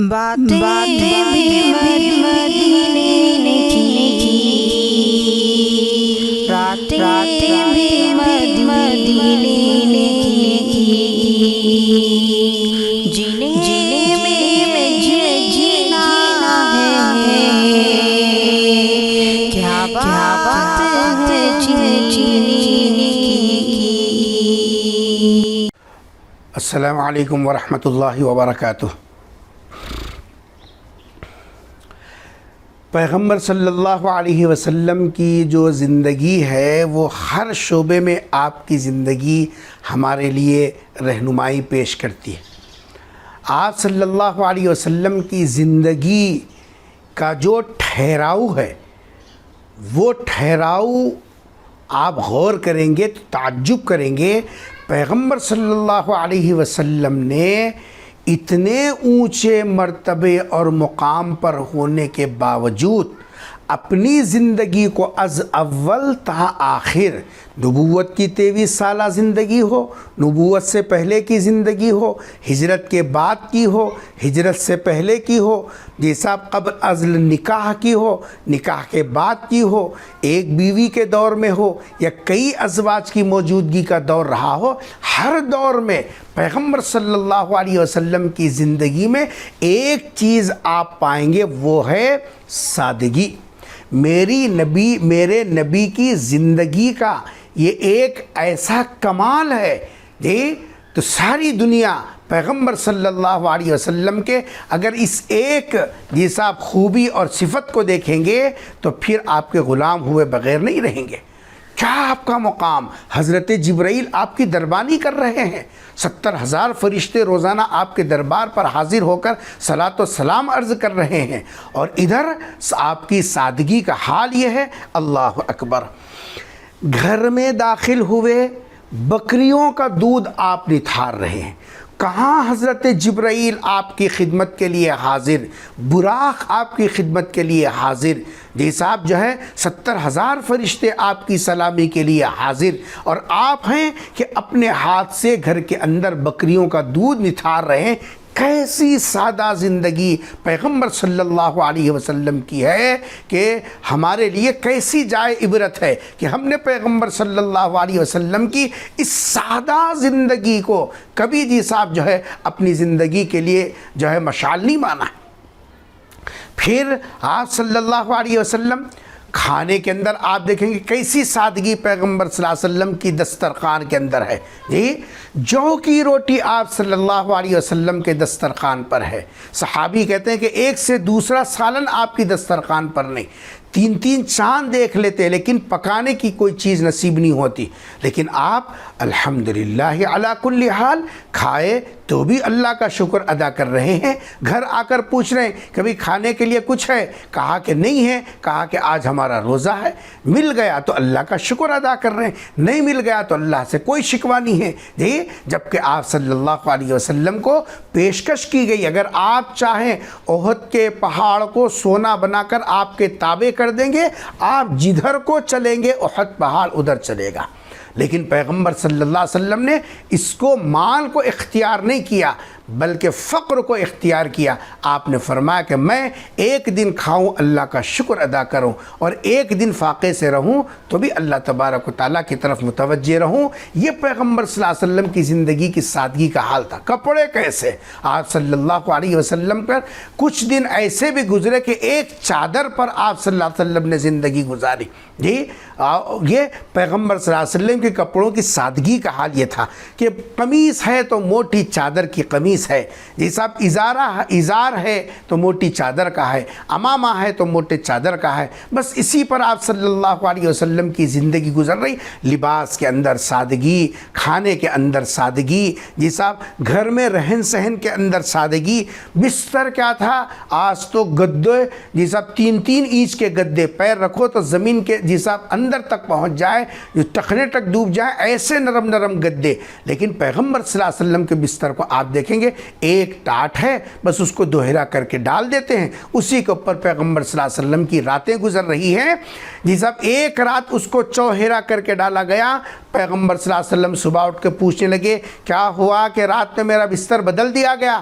باتیں بھی مدینے کی، راتیں بھی مدینے کی، جنہیں میں جینا ہے، کیا بات ہے جینے کی۔ السلام علیکم ورحمۃ اللہ وبرکاتہ۔ پیغمبر صلی اللہ علیہ وسلم کی جو زندگی ہے وہ ہر شعبے میں آپ کی زندگی ہمارے لیے رہنمائی پیش کرتی ہے۔ آپ صلی اللہ علیہ وسلم کی زندگی کا جو ٹھہراؤ ہے وہ ٹھہراؤ آپ غور کریں گے تو تعجب کریں گے۔ پیغمبر صلی اللہ علیہ وسلم نے اتنے اونچے مرتبے اور مقام پر ہونے کے باوجود اپنی زندگی کو از اول تا آخر، نبوت کی 23 سالہ زندگی ہو، نبوت سے پہلے کی زندگی ہو، ہجرت کے بعد کی ہو، ہجرت سے پہلے کی ہو، جیسا قبل از نکاح کی ہو، نکاح کے بعد کی ہو، ایک بیوی کے دور میں ہو یا کئی ازواج کی موجودگی کا دور رہا ہو، ہر دور میں پیغمبر صلی اللہ علیہ وسلم کی زندگی میں ایک چیز آپ پائیں گے، وہ ہے سادگی۔ میرے نبی کی زندگی کا یہ ایک ایسا کمال ہے جی، تو ساری دنیا پیغمبر صلی اللہ علیہ وسلم کے اگر اس ایک جیسا خوبی اور صفت کو دیکھیں گے تو پھر آپ کے غلام ہوئے بغیر نہیں رہیں گے۔ کیا آپ کا مقام، حضرت جبرائیل آپ کی دربانی کر رہے ہیں، 70,000 فرشتے روزانہ آپ کے دربار پر حاضر ہو کر صلاۃ و سلام عرض کر رہے ہیں، اور ادھر آپ کی سادگی کا حال یہ ہے، اللہ اکبر۔ گھر میں داخل ہوئے بکریوں کا دودھ آپ نتھار رہے ہیں، کہاں حضرت جبرائیل آپ کی خدمت کے لیے حاضر، براق آپ کی خدمت کے لیے حاضر، جیسا آپ جو ہے 70,000 فرشتے آپ کی سلامی کے لیے حاضر، اور آپ ہیں کہ اپنے ہاتھ سے گھر کے اندر بکریوں کا دودھ نتھار رہے ہیں۔ کیسی سادہ زندگی پیغمبر صلی اللہ علیہ وسلم کی ہے کہ ہمارے لیے کیسی جائے عبرت ہے کہ ہم نے پیغمبر صلی اللہ علیہ وسلم کی اس سادہ زندگی کو کبھی جی صاحب جو ہے اپنی زندگی کے لیے جو ہے مشعل نہیں مانا۔ پھر آپ صلی اللہ علیہ وسلم کھانے کے اندر آپ دیکھیں گے کیسی سادگی پیغمبر صلی اللہ علیہ وسلم کی دسترخوان کے اندر ہے جی۔ جو کی روٹی آپ صلی اللہ علیہ وسلم کے دسترخوان پر ہے، صحابی کہتے ہیں کہ ایک سے دوسرا سالن آپ کی دسترخوان پر نہیں، 3 چاند دیکھ لیتے لیکن پکانے کی کوئی چیز نصیب نہیں ہوتی، لیکن آپ الحمدللہ علی کل حال کھائے تو بھی اللہ کا شکر ادا کر رہے ہیں۔ گھر آ کر پوچھ رہے ہیں کبھی کھانے کے لیے کچھ ہے، کہا کہ نہیں ہے، کہا کہ آج ہمارا روزہ ہے، مل گیا تو اللہ کا شکر ادا کر رہے ہیں، نہیں مل گیا تو اللہ سے کوئی شکوہ نہیں ہے جی۔ جبکہ آپ صلی اللہ علیہ وسلم کو پیشکش کی گئی، اگر آپ چاہیں احد کے پہاڑ کو سونا بنا کر آپ کے تابع کر دیں گے، آپ جدھر کو چلیں گے احد پہاڑ ادھر چلے گا، لیکن پیغمبر صلی اللہ علیہ وسلم نے اس کو مال کو اختیار نہیں کیا بلکہ فقر کو اختیار کیا۔ آپ نے فرمایا کہ میں ایک دن کھاؤں اللہ کا شکر ادا کروں اور ایک دن فاقے سے رہوں تو بھی اللہ تبارک و تعالیٰ کی طرف متوجہ رہوں۔ یہ پیغمبر صلی اللہ علیہ وسلم کی زندگی کی سادگی کا حال تھا۔ کپڑے کیسے، آپ صلی اللہ علیہ وسلم پر کچھ دن ایسے بھی گزرے کہ ایک چادر پر آپ صلی اللہ علیہ وسلم نے زندگی گزاری جی۔ یہ پیغمبر صلی اللہ علیہ وسلم کے کپڑوں کی سادگی کا حال یہ تھا کہ قمیص ہے تو موٹی چادر کی قمیص ہے، جیسا ازار ہے تو موٹی چادر کا ہے، امامہ ہے تو موٹے چادر کا ہے، بس اسی پر آپ صلی اللہ علیہ وسلم کی زندگی گزر رہی۔ لباس کے اندر سادگی، کھانے کے اندر سادگی، جیسا گھر میں رہن سہن کے اندر سادگی۔ بستر کیا تھا، آج تو گدے جیسا 3 اینچ کے گدے، پیر رکھو تو زمین کے جیسا اندر تک پہنچ جائے، جو ٹخنے تک ڈوب جائے، ایسے نرم گدے، لیکن پیغمبر صلی اللہ علیہ وسلم کے بستر کو آپ دیکھیں گے ایک ٹاٹ ہے، بس اس کو دوہرا کر کے ڈال دیتے ہیں، اسی کے اوپر پیغمبر صلی اللہ علیہ وسلم کی راتیں گزر رہی ہیں جی صاحب۔ ایک رات اس کو چوہرا کر کے ڈالا گیا، پیغمبر صلی اللہ علیہ وسلم صبح اٹھ کے پوچھنے لگے کیا ہوا کہ رات میں میرا بستر بدل دیا گیا؟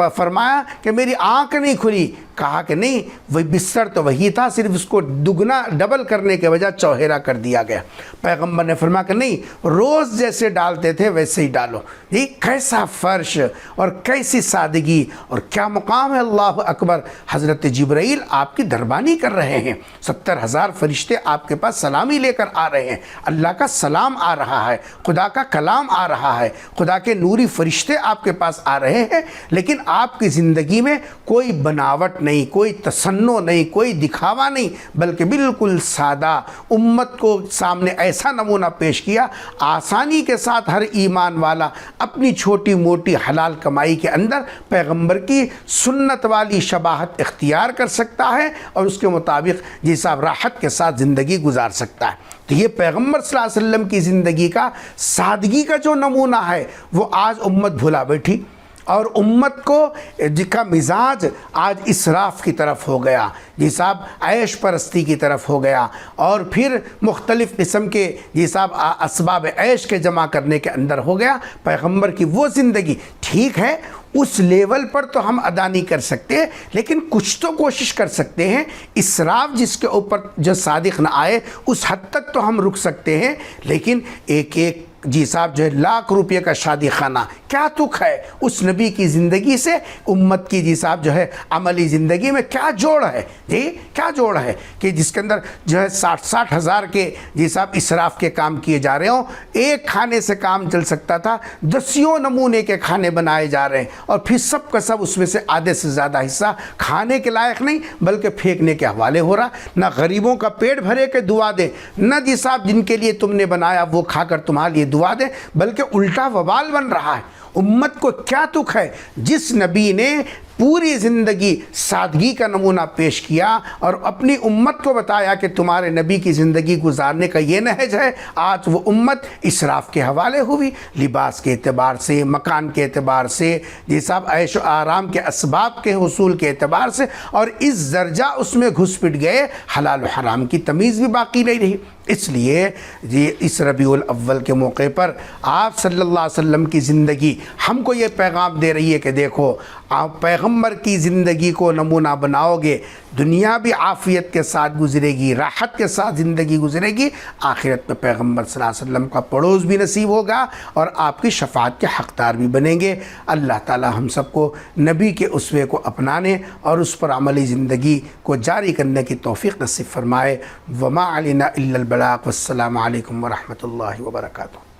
فرمایا کہ میری آنکھ نہیں کھلی، کہا کہ نہیں، وہی بستر تو وہی تھا، صرف اس کو دگنا ڈبل کرنے کے وجہ چوہرا کر دیا گیا۔ پیغمبر نے فرمایا کہ نہیں، روز جیسے ڈالتے تھے ویسے ہی ڈالو۔ یہ کیسا فرش اور کیسی سادگی اور کیا مقام ہے، اللہ اکبر۔ حضرت جبرائیل آپ کی دربانی کر رہے ہیں، 70,000 فرشتے آپ کے پاس سلامی لے کر آ رہے ہیں، اللہ کا سلام آ رہا ہے، خدا کا کلام آ رہا ہے، خدا کے نوری فرشتے آپ کے پاس آ رہے ہیں، لیکن آپ کی زندگی میں کوئی بناوٹ نہیں، کوئی تصنع نہیں، کوئی دکھاوا نہیں، بلکہ بالکل سادہ امت کو سامنے ایسا نمونہ پیش کیا۔ آسانی کے ساتھ ہر ایمان والا اپنی چھوٹی موٹی حلال کمائی کے اندر پیغمبر کی سنت والی شباہت اختیار کر سکتا ہے اور اس کے مطابق جی صاحب راحت کے ساتھ زندگی گزار سکتا ہے۔ تو یہ پیغمبر صلی اللہ علیہ وسلم کی زندگی کا سادگی کا جو نمونہ ہے وہ آج امت بھلا بیٹھی، اور امت کو جس کا مزاج آج اسراف کی طرف ہو گیا، جی صاحب عیش پرستی کی طرف ہو گیا، اور پھر مختلف قسم کے جی صاحب اسباب عیش کے جمع کرنے کے اندر ہو گیا۔ پیغمبر کی وہ زندگی ٹھیک ہے، اس لیول پر تو ہم ادا نہیں کر سکتے، لیکن کچھ تو کوشش کر سکتے ہیں۔ اسراف جس کے اوپر جو صادق نہ آئے اس حد تک تو ہم رک سکتے ہیں، لیکن ایک جی صاحب جو ہے لاکھ روپے کا شادی خانہ کیا تک ہے اس نبی کی زندگی سے امت کی جی صاحب جو ہے عملی زندگی میں کیا جوڑ ہے؟ جی کیا جوڑ ہے کہ جس کے اندر جو ہے 60 ہزار کے جی صاحب اسراف کے کام کیے جا رہے ہوں، ایک کھانے سے کام چل سکتا تھا، 10 نمونے کے کھانے بنائے جا رہے ہیں، اور پھر سب کا سب اس میں سے آدھے سے زیادہ حصہ کھانے کے لائق نہیں بلکہ پھینکنے کے حوالے ہو رہا۔ نہ غریبوں کا پیٹ بھرے کے دعا دے، نہ جی صاحب جن کے لیے تم نے بنایا وہ کھا کر تمہارے لیے دعا دے، بلکہ الٹا وبال بن رہا ہے۔ امت کو کیا تک ہے جس نبی نے پوری زندگی سادگی کا نمونہ پیش کیا اور اپنی امت کو بتایا کہ تمہارے نبی کی زندگی گزارنے کا یہ نہج ہے، آج وہ امت اسراف کے حوالے ہوئی، لباس کے اعتبار سے، مکان کے اعتبار سے، جی صاحب عیش و آرام کے اسباب کے حصول کے اعتبار سے، اور اس درجہ اس میں گھس پٹ گئے، حلال و حرام کی تمیز بھی باقی نہیں رہی۔ اس لیے اس ربیع الاول کے موقع پر آپ صلی اللہ علیہ وسلم کی زندگی ہم کو یہ پیغام دے رہی ہے کہ دیکھو، آپ پیغمبر کی زندگی کو نمونہ بناؤ گے، دنیا بھی عافیت کے ساتھ گزرے گی، راحت کے ساتھ زندگی گزرے گی، آخرت میں پیغمبر صلی اللہ علیہ وسلم کا پڑوس بھی نصیب ہوگا اور آپ کی شفاعت کے حقدار بھی بنیں گے۔ اللہ تعالی ہم سب کو نبی کے اسوے کو اپنانے اور اس پر عملی زندگی کو جاری کرنے کی توفیق نصیب فرمائے۔ وما علینا الا البلاغ، والسلام علیکم ورحمۃ اللہ وبرکاتہ۔